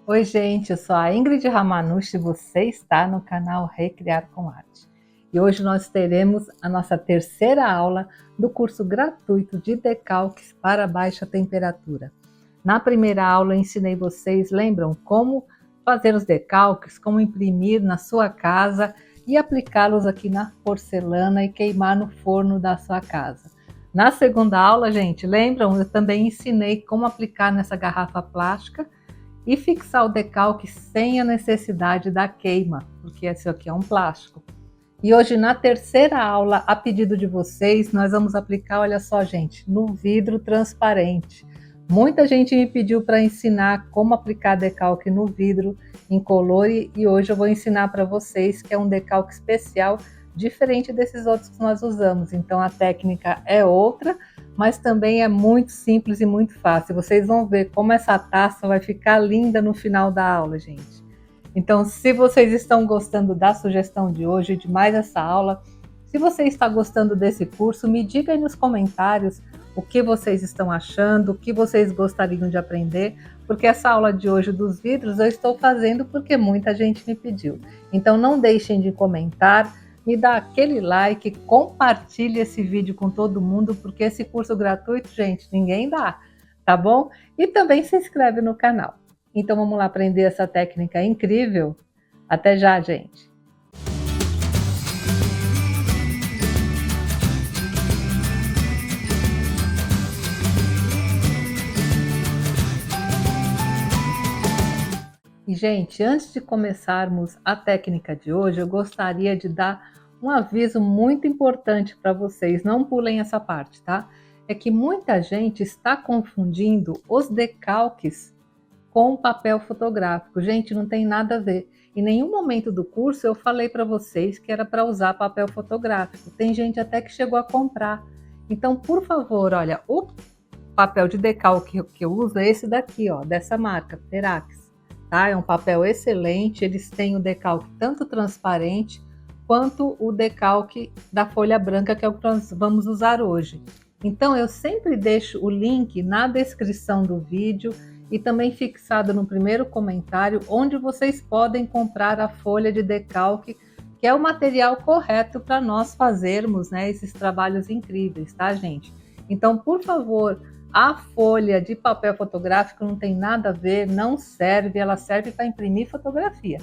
Oi, gente, eu sou a Ingrid Ramanushi e você está no canal Recriar com Arte. E hoje nós teremos a nossa terceira aula do curso gratuito de decalques para baixa temperatura. Na primeira aula eu ensinei vocês, lembram, como fazer os decalques, como imprimir na sua casa e aplicá-los aqui na porcelana e queimar no forno da sua casa. Na segunda aula, gente, lembram, eu também ensinei como aplicar nessa garrafa plástica e fixar o decalque sem a necessidade da queima, porque esse aqui é um plástico. E hoje, na terceira aula, a pedido de vocês, nós vamos aplicar, olha só, gente, no vidro transparente. Muita gente me pediu para ensinar como aplicar decalque no vidro incolor e hoje eu vou ensinar para vocês que é um decalque especial, diferente desses outros que nós usamos. Então a técnica é outra, mas também é muito simples e muito fácil. Vocês vão ver como essa taça vai ficar linda no final da aula, gente. Então, se vocês estão gostando da sugestão de hoje e de mais essa aula, se você está gostando desse curso, me diga aí nos comentários o que vocês estão achando, o que vocês gostariam de aprender, porque essa aula de hoje dos vidros eu estou fazendo porque muita gente me pediu. Então, não deixem de comentar, me dá aquele like, compartilhe esse vídeo com todo mundo, porque esse curso gratuito, gente, ninguém dá, tá bom? E também se inscreve no canal. Então vamos lá aprender essa técnica incrível? Até já, gente! E, gente, antes de começarmos a técnica de hoje, eu gostaria de dar um aviso muito importante para vocês. Não pulem essa parte, tá? É que muita gente está confundindo os decalques com papel fotográfico. Gente, não tem nada a ver. Em nenhum momento do curso eu falei para vocês que era para usar papel fotográfico. Tem gente até que chegou a comprar. Então, por favor, olha, o papel de decalque que eu uso é esse daqui, ó, dessa marca, Terax. Tá? É um papel excelente, eles têm o decalque tanto transparente quanto o decalque da folha branca, que é o que nós vamos usar hoje. Então eu sempre deixo o link na descrição do vídeo e também fixado no primeiro comentário, onde vocês podem comprar a folha de decalque, que é o material correto para nós fazermos, né, esses trabalhos incríveis, tá, gente? Então, por favor, a folha de papel fotográfico não tem nada a ver, não serve, ela serve para imprimir fotografia.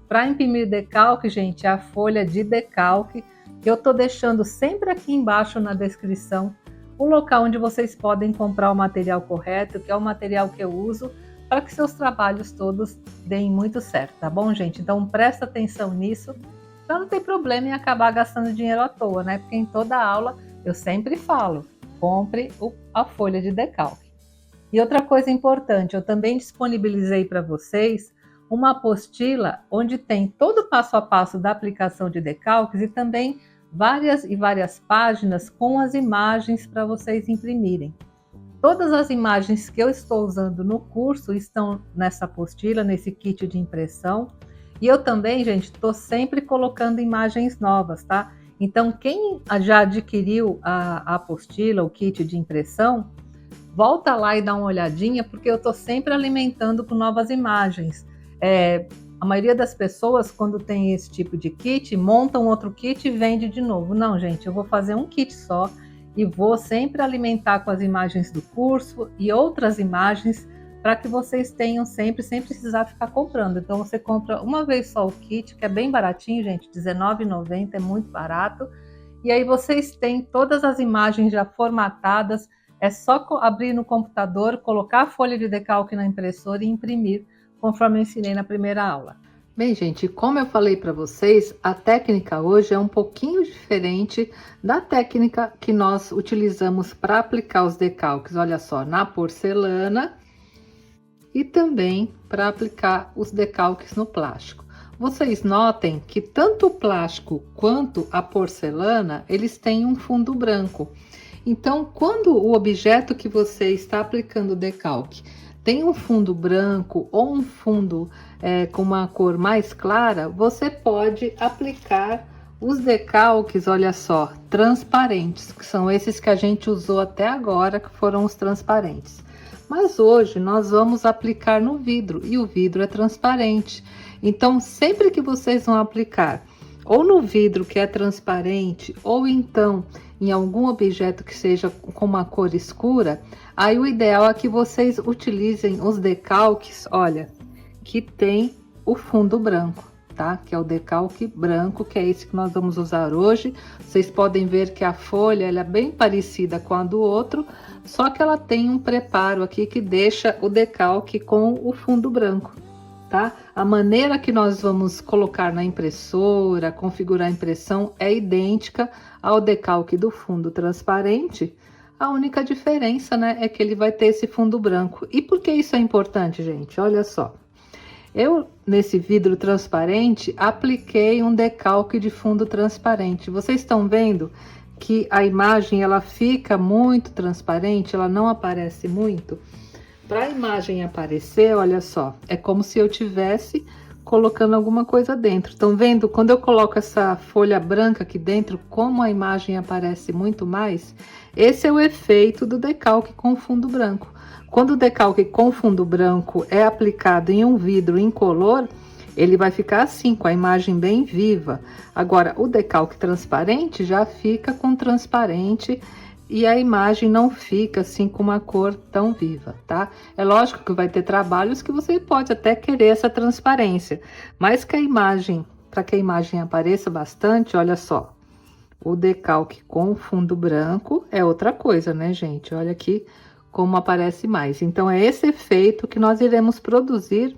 Para imprimir decalque, gente, é a folha de decalque, que eu estou deixando sempre aqui embaixo na descrição, o local onde vocês podem comprar o material correto, que é o material que eu uso, para que seus trabalhos todos deem muito certo, tá bom, gente? Então presta atenção nisso, para não ter problema em acabar gastando dinheiro à toa, né? Porque em toda aula eu sempre falo, compre a folha de decalque. E outra coisa importante, eu também disponibilizei para vocês uma apostila onde tem todo o passo a passo da aplicação de decalques e também várias páginas com as imagens para vocês imprimirem. Todas as imagens que eu estou usando no curso estão nessa apostila, nesse kit de impressão. E eu também, gente, estou sempre colocando imagens novas, tá? Então, quem já adquiriu a apostila, o kit de impressão, volta lá e dá uma olhadinha, porque eu estou sempre alimentando com novas imagens. A maioria das pessoas, quando tem esse tipo de kit, montam outro kit e vende de novo. Não, gente, eu vou fazer um kit só e vou sempre alimentar com as imagens do curso e outras imagens para que vocês tenham sempre, sem precisar ficar comprando. Então você compra uma vez só o kit, que é bem baratinho, gente, R$19,90, é muito barato. E aí vocês têm todas as imagens já formatadas, é só abrir no computador, colocar a folha de decalque na impressora e imprimir, conforme eu ensinei na primeira aula. Bem, gente, como eu falei para vocês, a técnica hoje é um pouquinho diferente da técnica que nós utilizamos para aplicar os decalques, olha só, na porcelana e também para aplicar os decalques no plástico. Vocês notem que tanto o plástico quanto a porcelana, eles têm um fundo branco. Então, quando o objeto que você está aplicando o decalque tem um fundo branco ou um fundo com uma cor mais clara, você pode aplicar os decalques, olha só, transparentes, que são esses que a gente usou até agora, que foram os transparentes. Mas hoje nós vamos aplicar no vidro e o vidro é transparente. Então, sempre que vocês vão aplicar ou no vidro que é transparente, ou então em algum objeto que seja com uma cor escura, aí o ideal é que vocês utilizem os decalques, olha, que tem o fundo branco, tá? Que é o decalque branco, que é esse que nós vamos usar hoje. Vocês podem ver que a folha ela é bem parecida com a do outro, só que ela tem um preparo aqui que deixa o decalque com o fundo branco. Tá? A maneira que nós vamos colocar na impressora, configurar a impressão é idêntica ao decalque do fundo transparente. A única diferença, né, é que ele vai ter esse fundo branco. E por que isso é importante, gente? Olha só. Eu, nesse vidro transparente, apliquei um decalque de fundo transparente. Vocês estão vendo que a imagem ela fica muito transparente, ela não aparece muito? Para a imagem aparecer, olha só, é como se eu tivesse colocando alguma coisa dentro. Estão vendo? Quando eu coloco essa folha branca aqui dentro, como a imagem aparece muito mais, esse é o efeito do decalque com fundo branco. Quando o decalque com fundo branco é aplicado em um vidro incolor, ele vai ficar assim, com a imagem bem viva. Agora, o decalque transparente já fica com transparente e a imagem não fica assim com uma cor tão viva, tá? É lógico que vai ter trabalhos que você pode até querer essa transparência, mas que a imagem, para que a imagem apareça bastante, olha só, o decalque com fundo branco é outra coisa, né, gente? Olha aqui como aparece mais. Então, é esse efeito que nós iremos produzir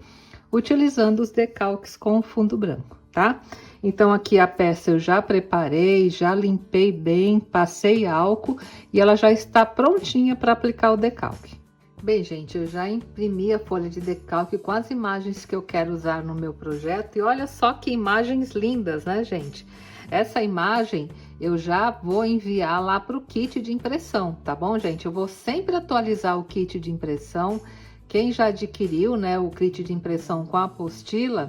utilizando os decalques com fundo branco, tá? Então, aqui a peça eu já preparei, já limpei bem, passei álcool e ela já está prontinha para aplicar o decalque. Bem, gente, eu já imprimi a folha de decalque com as imagens que eu quero usar no meu projeto e olha só que imagens lindas, né, gente? Essa imagem eu já vou enviar lá para o kit de impressão, tá bom, gente? Eu vou sempre atualizar o kit de impressão. Quem já adquiriu, né, o kit de impressão com a apostila,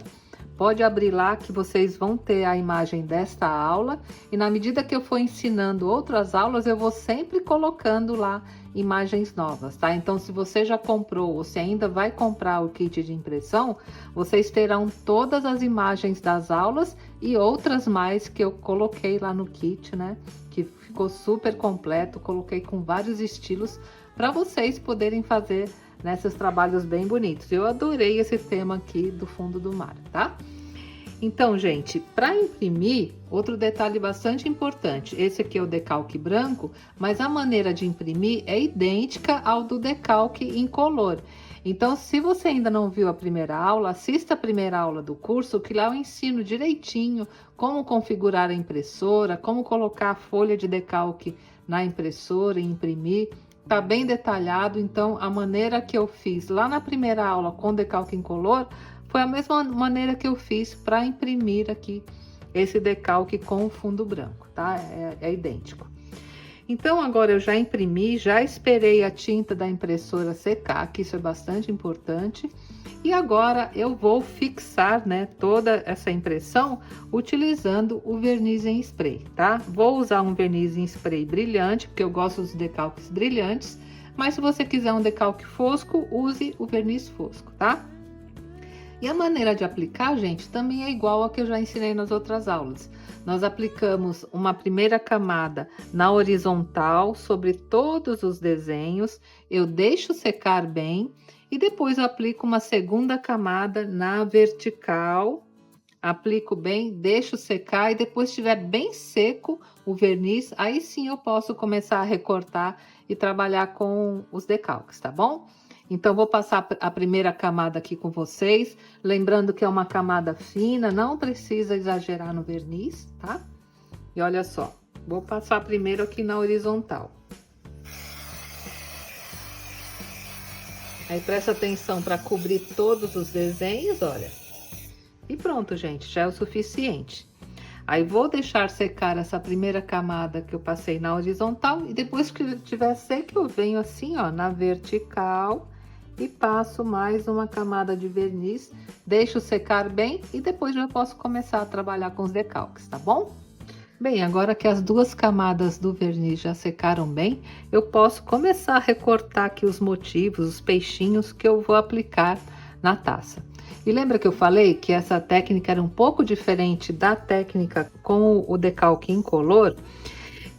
pode abrir lá que vocês vão ter a imagem desta aula e na medida que eu for ensinando outras aulas, eu vou sempre colocando lá imagens novas, tá? Então, se você já comprou ou se ainda vai comprar o kit de impressão, vocês terão todas as imagens das aulas e outras mais que eu coloquei lá no kit, né? Que ficou super completo, coloquei com vários estilos para vocês poderem fazer nesses trabalhos bem bonitos. Eu adorei esse tema aqui do fundo do mar, tá? Então, gente, para imprimir, outro detalhe bastante importante, esse aqui é o decalque branco, mas a maneira de imprimir é idêntica ao do decalque incolor. Então, se você ainda não viu a primeira aula, assista a primeira aula do curso, que lá eu ensino direitinho como configurar a impressora, como colocar a folha de decalque na impressora e imprimir. Tá bem detalhado, então a maneira que eu fiz lá na primeira aula com decalque incolor foi a mesma maneira que eu fiz para imprimir aqui esse decalque com o fundo branco, tá? É idêntico. Então agora eu já imprimi, já esperei a tinta da impressora secar, que isso é bastante importante. E agora eu vou fixar, né, toda essa impressão utilizando o verniz em spray, tá? Vou usar um verniz em spray brilhante, porque eu gosto dos decalques brilhantes, mas se você quiser um decalque fosco, use o verniz fosco, tá? E a maneira de aplicar, gente, também é igual a que eu já ensinei nas outras aulas. Nós aplicamos uma primeira camada na horizontal sobre todos os desenhos, eu deixo secar bem e depois eu aplico uma segunda camada na vertical, aplico bem, deixo secar e depois estiver bem seco o verniz, aí sim eu posso começar a recortar e trabalhar com os decalques, tá bom? Então, vou passar a primeira camada aqui com vocês, lembrando que é uma camada fina, não precisa exagerar no verniz, tá? E olha só, vou passar primeiro aqui na horizontal. Aí, presta atenção para cobrir todos os desenhos, olha. E pronto, gente, já é o suficiente. Aí, vou deixar secar essa primeira camada que eu passei na horizontal e depois que tiver seco, eu venho assim, ó, na vertical e passo mais uma camada de verniz, deixo secar bem e depois já posso começar a trabalhar com os decalques, tá bom? Bem, agora que as duas camadas do verniz já secaram bem, eu posso começar a recortar aqui os motivos, os peixinhos que eu vou aplicar na taça. E lembra que eu falei que essa técnica era um pouco diferente da técnica com o decalque incolor?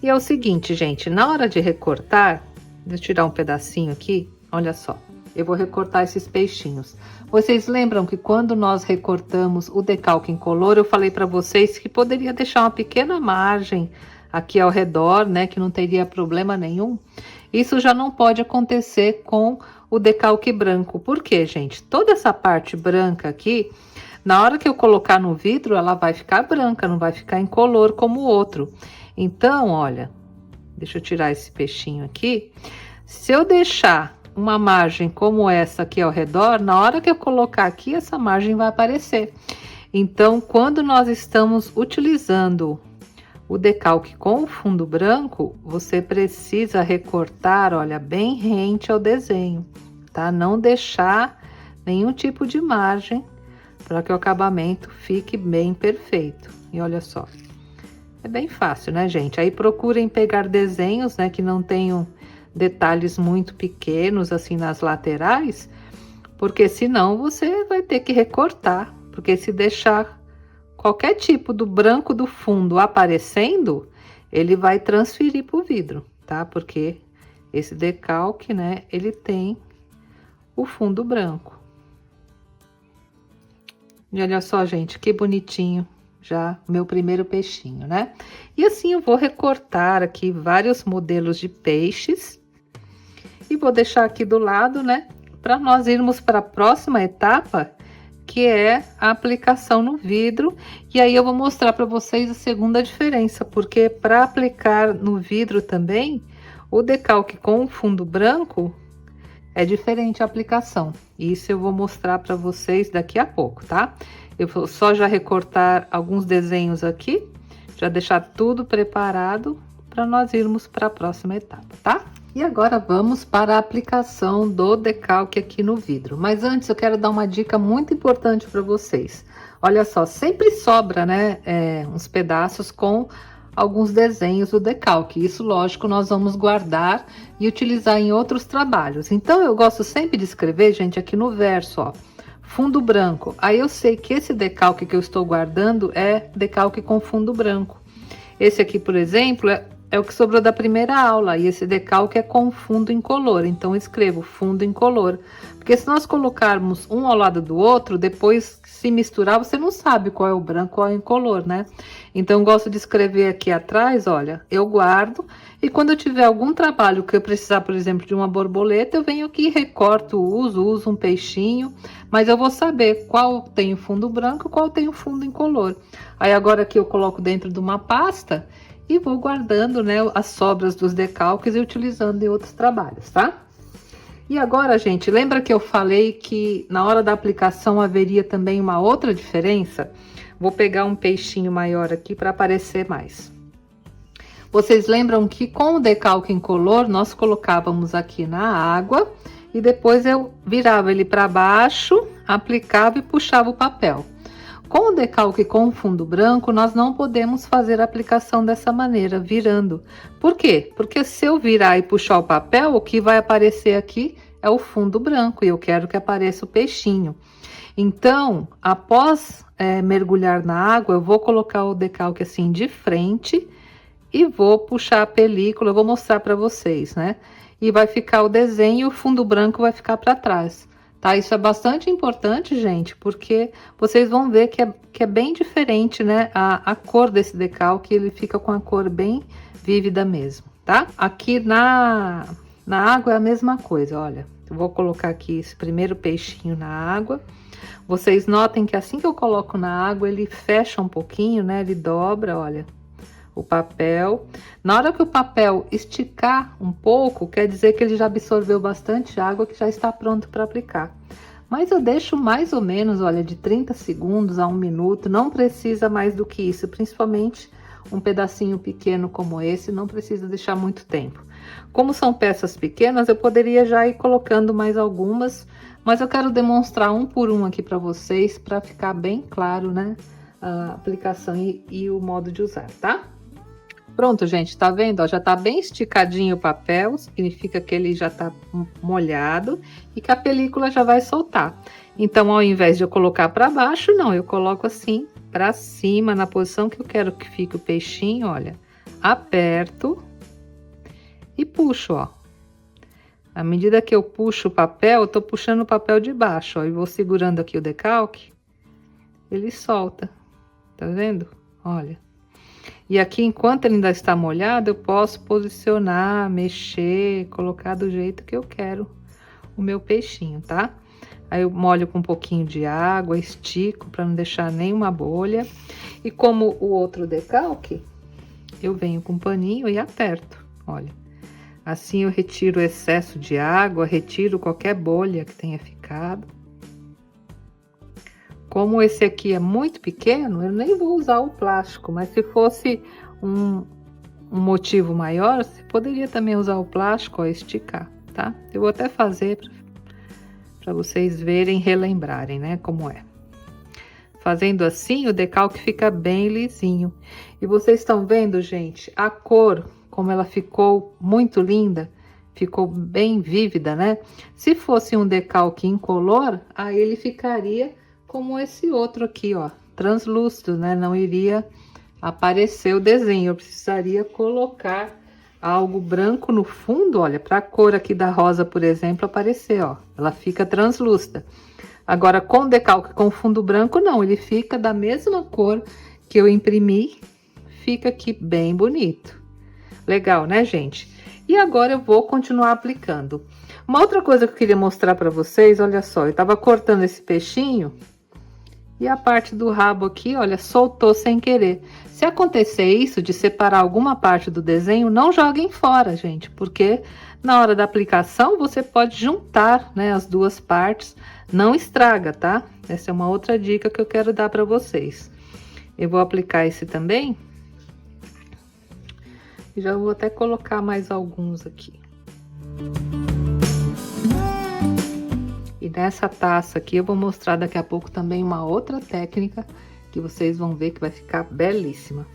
E é o seguinte, gente, na hora de recortar, deixa eu tirar um pedacinho aqui, olha só. Eu vou recortar esses peixinhos. Vocês lembram que quando nós recortamos o decalque incolor, eu falei para vocês que poderia deixar uma pequena margem aqui ao redor, né, que não teria problema nenhum? Isso já não pode acontecer com o decalque branco. Por quê, gente? Toda essa parte branca aqui, na hora que eu colocar no vidro, ela vai ficar branca, não vai ficar incolor como o outro. Então, olha, deixa eu tirar esse peixinho aqui. Se eu deixar uma margem como essa aqui ao redor, na hora que eu colocar aqui, essa margem vai aparecer. Então, quando nós estamos utilizando o decalque com o fundo branco, você precisa recortar, olha, bem rente ao desenho, tá? Não deixar nenhum tipo de margem para que o acabamento fique bem perfeito. E olha só, é bem fácil, né, gente? Aí procurem pegar desenhos, né, que não tenham detalhes muito pequenos assim nas laterais, porque senão você vai ter que recortar, porque se deixar qualquer tipo do branco do fundo aparecendo, ele vai transferir para o vidro, tá? Porque esse decalque, né, ele tem o fundo branco. E olha só, gente, que bonitinho já meu primeiro peixinho, né? E assim eu vou recortar aqui vários modelos de peixes e vou deixar aqui do lado, né, para nós irmos para a próxima etapa, que é a aplicação no vidro. E aí eu vou mostrar para vocês a segunda diferença, porque para aplicar no vidro também, o decalque com o fundo branco é diferente a aplicação. Isso eu vou mostrar para vocês daqui a pouco, tá? Eu vou só já recortar alguns desenhos aqui, já deixar tudo preparado para nós irmos para a próxima etapa, tá? E agora vamos para a aplicação do decalque aqui no vidro. Mas antes eu quero dar uma dica muito importante para vocês. Olha só, sempre sobra, né, uns pedaços com alguns desenhos do decalque. Isso, lógico, nós vamos guardar e utilizar em outros trabalhos. Então, eu gosto sempre de escrever, gente, aqui no verso, ó, fundo branco. Aí eu sei que esse decalque que eu estou guardando é decalque com fundo branco. Esse aqui, por exemplo, é o que sobrou da primeira aula, e esse decalque é com fundo incolor, então eu escrevo fundo incolor, porque se nós colocarmos um ao lado do outro, depois se misturar, você não sabe qual é o branco, qual é o incolor, né? Então eu gosto de escrever aqui atrás, olha, eu guardo, e quando eu tiver algum trabalho que eu precisar, por exemplo, de uma borboleta, eu venho aqui, recorto, uso um peixinho, mas eu vou saber qual tem o fundo branco, qual tem o fundo incolor. Aí agora aqui eu coloco dentro de uma pasta, e vou guardando, né, as sobras dos decalques e utilizando em outros trabalhos, tá? E agora, gente, lembra que eu falei que na hora da aplicação haveria também uma outra diferença? Vou pegar um peixinho maior aqui para aparecer mais. Vocês lembram que com o decalque incolor, nós colocávamos aqui na água e depois eu virava ele para baixo, aplicava e puxava o papel. Com o decalque com fundo branco, nós não podemos fazer a aplicação dessa maneira, virando. Por quê? Porque se eu virar e puxar o papel, o que vai aparecer aqui é o fundo branco, e eu quero que apareça o peixinho. Então, após mergulhar na água, eu vou colocar o decalque assim de frente e vou puxar a película, eu vou mostrar para vocês, né? E vai ficar o desenho e o fundo branco vai ficar para trás. Tá, isso é bastante importante, gente, porque vocês vão ver que é bem diferente, né? A cor desse decalque, ele fica com a cor bem vívida mesmo, tá? Aqui na água é a mesma coisa, olha. Eu vou colocar aqui esse primeiro peixinho na água. Vocês notem que assim que eu coloco na água, ele fecha um pouquinho, né? Ele dobra, olha, o papel. Na hora que o papel esticar um pouco, quer dizer que ele já absorveu bastante água, que já está pronto para aplicar. Mas eu deixo mais ou menos, olha, de 30 segundos a 1 minuto, não precisa mais do que isso, principalmente um pedacinho pequeno como esse, não precisa deixar muito tempo. Como são peças pequenas, eu poderia já ir colocando mais algumas, mas eu quero demonstrar um por um aqui para vocês, para ficar bem claro, né, a aplicação e o modo de usar, tá? Pronto, gente, tá vendo? Ó, já tá bem esticadinho o papel, significa que ele já tá molhado e que a película já vai soltar. Então, ao invés de eu colocar para baixo, não, eu coloco assim para cima, na posição que eu quero que fique o peixinho, olha. Aperto e puxo, ó. À medida que eu puxo o papel, eu tô puxando o papel de baixo, ó, e vou segurando aqui o decalque, ele solta. Tá vendo? Olha. E aqui, enquanto ele ainda está molhado, eu posso posicionar, mexer, colocar do jeito que eu quero o meu peixinho, tá? Aí eu molho com um pouquinho de água, estico para não deixar nenhuma bolha. E como o outro decalque, eu venho com um paninho e aperto, olha. Assim eu retiro o excesso de água, retiro qualquer bolha que tenha ficado. Como esse aqui é muito pequeno, eu nem vou usar o plástico, mas se fosse um motivo maior, você poderia também usar o plástico, ó, esticar, tá? Eu vou até fazer para vocês verem, relembrarem, né, como é. Fazendo assim, o decalque fica bem lisinho. E vocês estão vendo, gente, a cor, como ela ficou muito linda, ficou bem vívida, né? Se fosse um decalque incolor, aí ele ficaria como esse outro aqui, ó, translúcido, né? Não iria aparecer o desenho. Eu precisaria colocar algo branco no fundo, olha, para a cor aqui da rosa, por exemplo, aparecer, ó. Ela fica translúcida. Agora, com decalque com fundo branco, não, ele fica da mesma cor que eu imprimi, fica aqui bem bonito. Legal, né, gente? E agora eu vou continuar aplicando. Uma outra coisa que eu queria mostrar para vocês, olha só, eu tava cortando esse peixinho e a parte do rabo aqui, olha, soltou sem querer. Se acontecer isso, de separar alguma parte do desenho, não joguem fora, gente, porque na hora da aplicação você pode juntar, né, as duas partes, não estraga, tá? Essa é uma outra dica que eu quero dar para vocês. Eu vou aplicar esse também. E já vou até colocar mais alguns aqui. E nessa taça aqui eu vou mostrar daqui a pouco também uma outra técnica que vocês vão ver que vai ficar belíssima.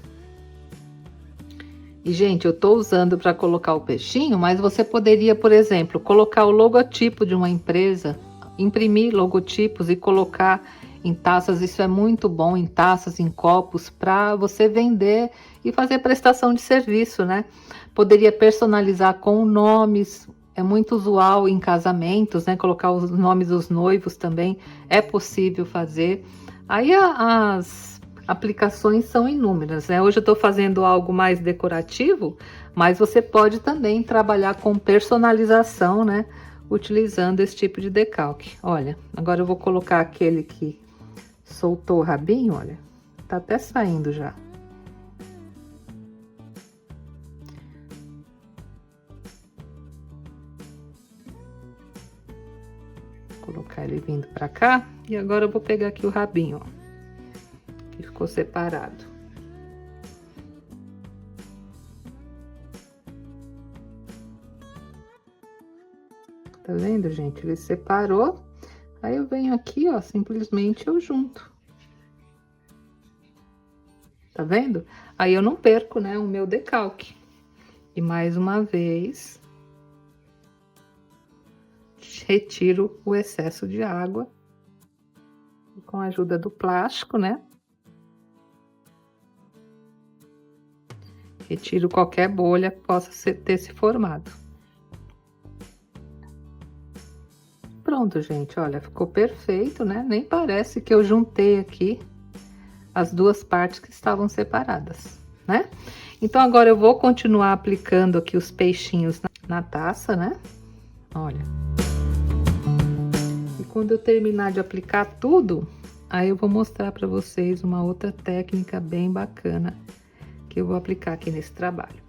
E, gente, eu tô usando para colocar o peixinho, mas você poderia, por exemplo, colocar o logotipo de uma empresa, imprimir logotipos e colocar em taças. Isso é muito bom, em taças, em copos, para você vender e fazer prestação de serviço, né? Poderia personalizar com nomes. É muito usual em casamentos, né? Colocar os nomes dos noivos também é possível fazer. Aí as aplicações são inúmeras, né? Hoje eu tô fazendo algo mais decorativo, mas você pode também trabalhar com personalização, né? Utilizando esse tipo de decalque. Olha, agora eu vou colocar aquele que soltou o rabinho, olha. Tá até saindo já. Colocar ele vindo pra cá. E agora eu vou pegar aqui o rabinho, ó. Que ficou separado. Tá vendo, gente? Ele separou. Aí eu venho aqui, ó, simplesmente eu junto. Tá vendo? Aí eu não perco, né, o meu decalque. E mais uma vez, retiro o excesso de água. E com a ajuda do plástico, né? Retiro qualquer bolha que possa ter se formado. Pronto, gente, olha, ficou perfeito, né? Nem parece que eu juntei aqui as duas partes que estavam separadas, né? Então, agora eu vou continuar aplicando aqui os peixinhos na taça, né? Olha. E quando eu terminar de aplicar tudo, aí eu vou mostrar para vocês uma outra técnica bem bacana que eu vou aplicar aqui nesse trabalho.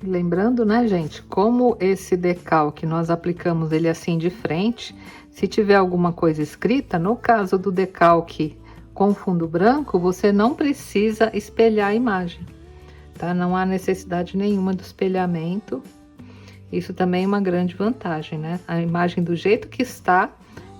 Lembrando, né, gente, como esse decalque nós aplicamos ele assim de frente, se tiver alguma coisa escrita, no caso do decalque com fundo branco, você não precisa espelhar a imagem, tá? Não há necessidade nenhuma do espelhamento. Isso também é uma grande vantagem, né? A imagem do jeito que está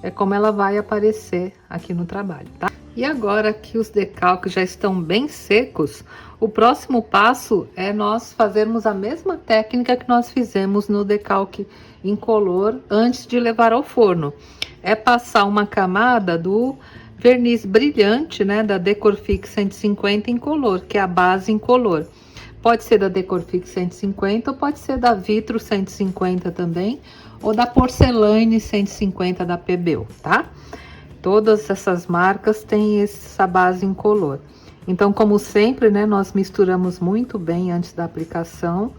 é como ela vai aparecer aqui no trabalho, tá? E agora que os decalques já estão bem secos, o próximo passo é nós fazermos a mesma técnica que nós fizemos no decalque incolor antes de levar ao forno. É passar uma camada do verniz brilhante, né, da Decorfix 150 incolor, que é a base incolor. Pode ser da Decorfix 150 ou pode ser da Vitro 150 também, ou da Porcelaine 150 da PBU, tá? Todas essas marcas têm essa base incolor. Então, como sempre, né, nós misturamos muito bem antes da aplicação.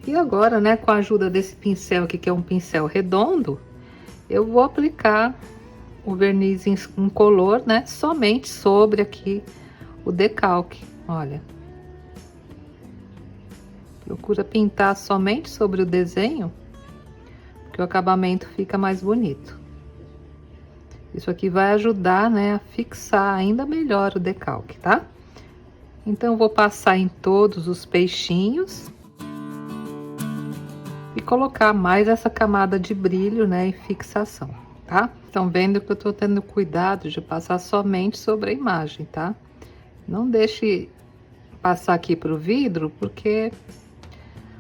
E agora, né, com a ajuda desse pincel aqui, que é um pincel redondo, eu vou aplicar o verniz incolor, né, somente sobre aqui o decalque. Olha. Procura pintar somente sobre o desenho, porque o acabamento fica mais bonito. Isso aqui vai ajudar, né, a fixar ainda melhor o decalque, tá? Então, eu vou passar em todos os peixinhos e colocar mais essa camada de brilho, né, e fixação, tá? Estão vendo que eu tô tendo cuidado de passar somente sobre a imagem, tá? Não deixe passar aqui pro vidro, porque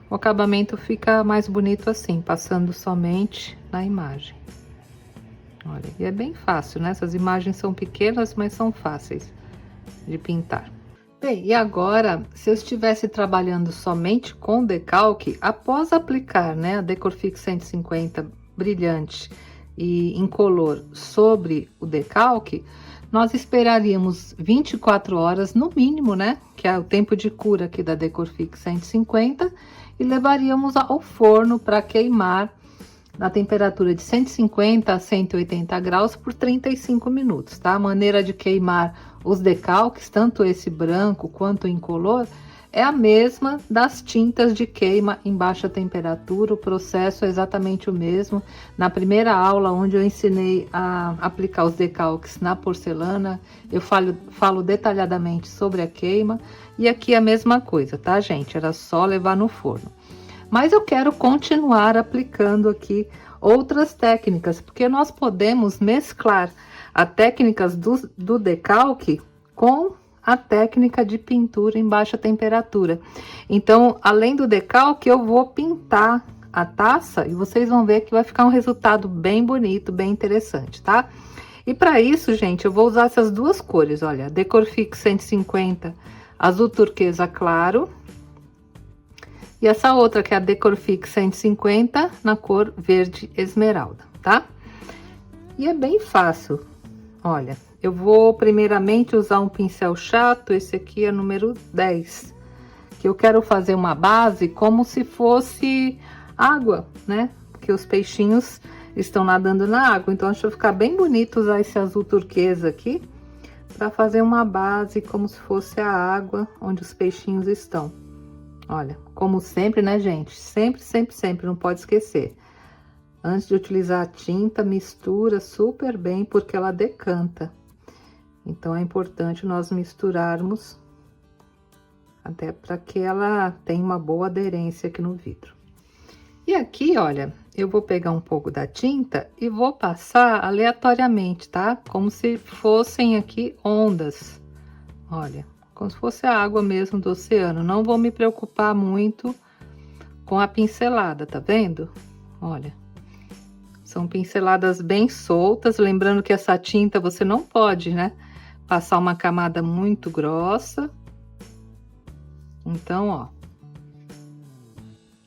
o acabamento fica mais bonito assim, passando somente na imagem. Olha, e é bem fácil, né? Essas imagens são pequenas, mas são fáceis de pintar. Bem, e agora, se eu estivesse trabalhando somente com decalque, após aplicar, né, a Decorfix 150 brilhante e incolor sobre o decalque, nós esperaríamos 24 horas no mínimo, né, que é o tempo de cura aqui da Decorfix 150, e levaríamos ao forno para queimar na temperatura de 150 a 180 graus por 35 minutos, tá? A maneira de queimar os decalques, tanto esse branco quanto o incolor, é a mesma das tintas de queima em baixa temperatura. O processo é exatamente o mesmo. Na primeira aula, onde eu ensinei a aplicar os decalques na porcelana, eu falo detalhadamente sobre a queima. E aqui é a mesma coisa, tá, gente? Era só levar no forno. Mas eu quero continuar aplicando aqui outras técnicas, porque nós podemos mesclar as técnicas do decalque com a técnica de pintura em baixa temperatura. Então, além do decalque, eu vou pintar a taça e vocês vão ver que vai ficar um resultado bem bonito, bem interessante, tá? E para isso, gente, eu vou usar essas duas cores, olha, Decorfix 150 azul turquesa claro. E essa outra, que é a Decorfix 150, na cor verde esmeralda, tá? E é bem fácil. Olha, eu vou primeiramente usar um pincel chato, esse aqui é número 10. Que eu quero fazer uma base como se fosse água, né? Porque os peixinhos estão nadando na água. Então, acho que vai ficar bem bonito usar esse azul turquesa aqui, para fazer uma base como se fosse a água onde os peixinhos estão. Olha, como sempre, né, gente? Sempre, sempre, sempre, não pode esquecer. Antes de utilizar a tinta, mistura super bem, porque ela decanta. Então, é importante nós misturarmos, até para que ela tenha uma boa aderência aqui no vidro. E aqui, olha, eu vou pegar um pouco da tinta e vou passar aleatoriamente, tá? Como se fossem aqui ondas. Olha. Como se fosse a água mesmo do oceano. Não vou me preocupar muito com a pincelada, tá vendo? Olha, são pinceladas bem soltas. Lembrando que essa tinta você não pode, né, passar uma camada muito grossa. Então, ó,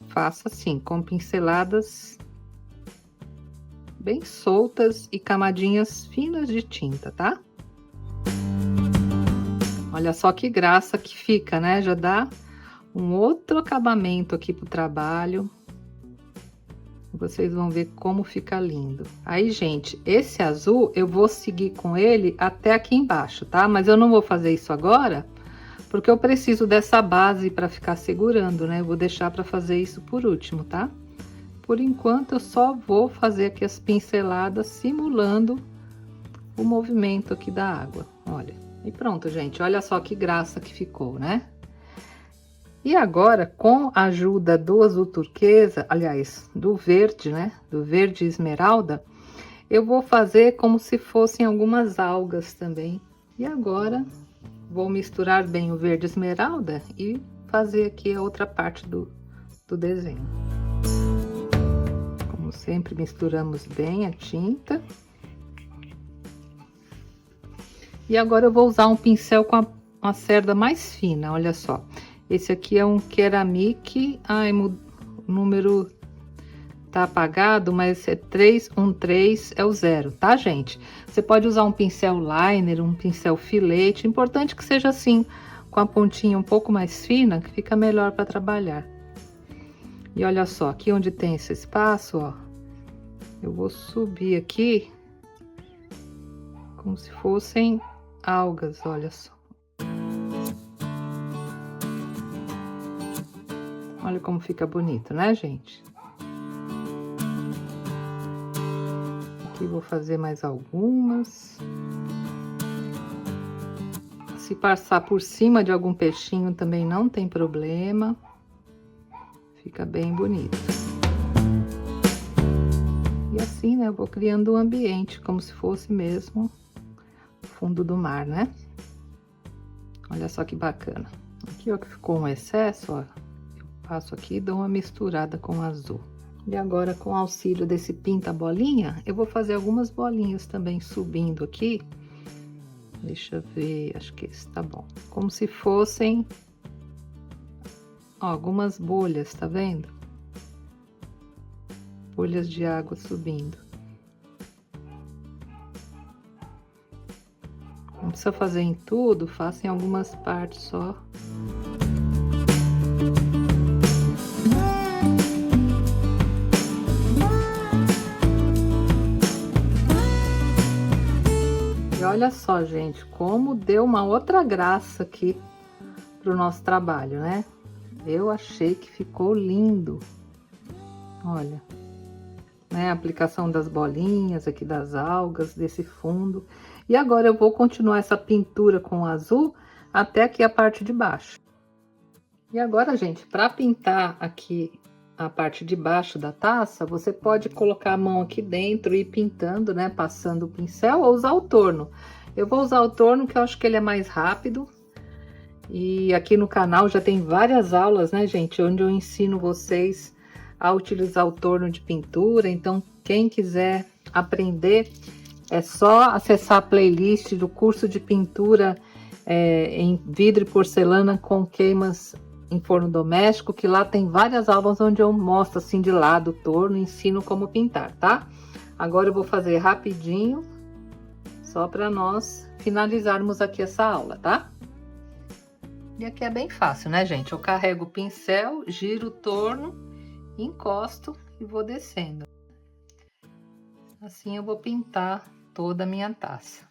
faça assim, com pinceladas bem soltas e camadinhas finas de tinta, tá? Olha só que graça que fica, né? Já dá um outro acabamento aqui pro trabalho. Vocês vão ver como fica lindo. Aí, gente, esse azul eu vou seguir com ele até aqui embaixo, tá? Mas eu não vou fazer isso agora, porque eu preciso dessa base para ficar segurando, né? Eu vou deixar para fazer isso por último, tá? Por enquanto, eu só vou fazer aqui as pinceladas simulando o movimento aqui da água, olha. E pronto, gente, olha só que graça que ficou, né? E agora, com a ajuda do azul turquesa, aliás, do verde, né? Do verde esmeralda, Eu vou fazer como se fossem algumas algas também. E agora vou misturar bem o verde esmeralda e fazer aqui a outra parte do desenho. Como sempre, misturamos bem a tinta. E agora eu vou usar um pincel com uma cerda mais fina, olha só. Esse aqui é um Ceramic, ai, o número tá apagado, mas é 313, é o 0, tá, gente? Você pode usar um pincel liner, um pincel filete, importante que seja assim, com a pontinha um pouco mais fina, que fica melhor para trabalhar. E olha só, aqui onde tem esse espaço, ó, eu vou subir aqui, como se fossem algas, olha só. Olha como fica bonito, né, gente? Aqui vou fazer mais algumas. Se passar por cima de algum peixinho também não tem problema. Fica bem bonito. E assim, né, eu vou criando um ambiente, como se fosse mesmo o fundo do mar, né? Olha só que bacana. Aqui, ó, que ficou um excesso, ó. Eu passo aqui e dou uma misturada com o azul. E agora, com o auxílio desse pinta-bolinha, eu vou fazer algumas bolinhas também subindo aqui. Deixa eu ver, acho que esse tá bom. Como se fossem, ó, algumas bolhas, tá vendo? Bolhas de água subindo. Não precisa fazer em tudo, faça em algumas partes só. E olha só, gente, como deu uma outra graça aqui pro nosso trabalho, né? Eu achei que ficou lindo. Olha, né? A aplicação das bolinhas aqui, das algas, desse fundo. E agora eu vou continuar essa pintura com azul até aqui a parte de baixo. E agora, gente, para pintar aqui a parte de baixo da taça, você pode colocar a mão aqui dentro e ir pintando, né? Passando o pincel ou usar o torno. Eu vou usar o torno que eu acho que ele é mais rápido. E aqui no canal já tem várias aulas, né, gente? Onde eu ensino vocês a utilizar o torno de pintura. Então, quem quiser aprender, é só acessar a playlist do curso de pintura em vidro e porcelana com queimas em forno doméstico, que lá tem várias aulas onde eu mostro assim de lado o torno e ensino como pintar, tá? Agora eu vou fazer rapidinho, só para nós finalizarmos aqui essa aula, tá? E aqui é bem fácil, né, gente? Eu carrego o pincel, giro o torno, encosto e vou descendo. Assim eu vou pintar toda a minha taça.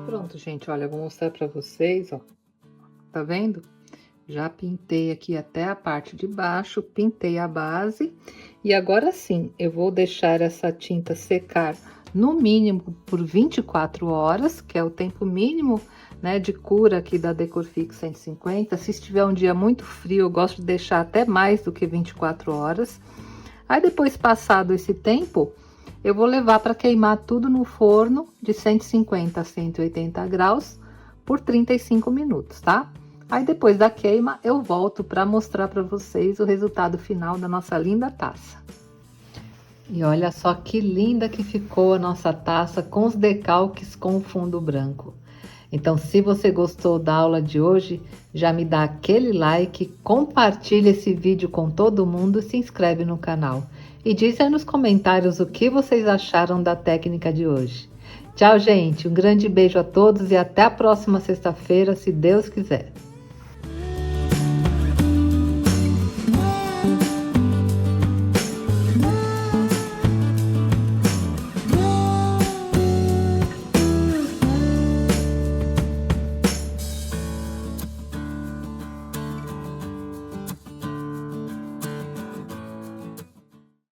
Pronto, gente, olha, eu vou mostrar para vocês, ó. Tá vendo? Já pintei aqui até a parte de baixo, pintei a base. E agora sim, eu vou deixar essa tinta secar no mínimo por 24 horas, que é o tempo mínimo, né, de cura aqui da Decorfix 150. Se estiver um dia muito frio, eu gosto de deixar até mais do que 24 horas. Aí depois, passado esse tempo, eu vou levar para queimar tudo no forno de 150 a 180 graus por 35 minutos, tá? Aí depois da queima, eu volto para mostrar para vocês o resultado final da nossa linda taça. E olha só que linda que ficou a nossa taça com os decalques com o fundo branco. Então, se você gostou da aula de hoje, já me dá aquele like, compartilha esse vídeo com todo mundo e se inscreve no canal. E diz aí nos comentários o que vocês acharam da técnica de hoje. Tchau, gente. Um grande beijo a todos e até a próxima sexta-feira, se Deus quiser.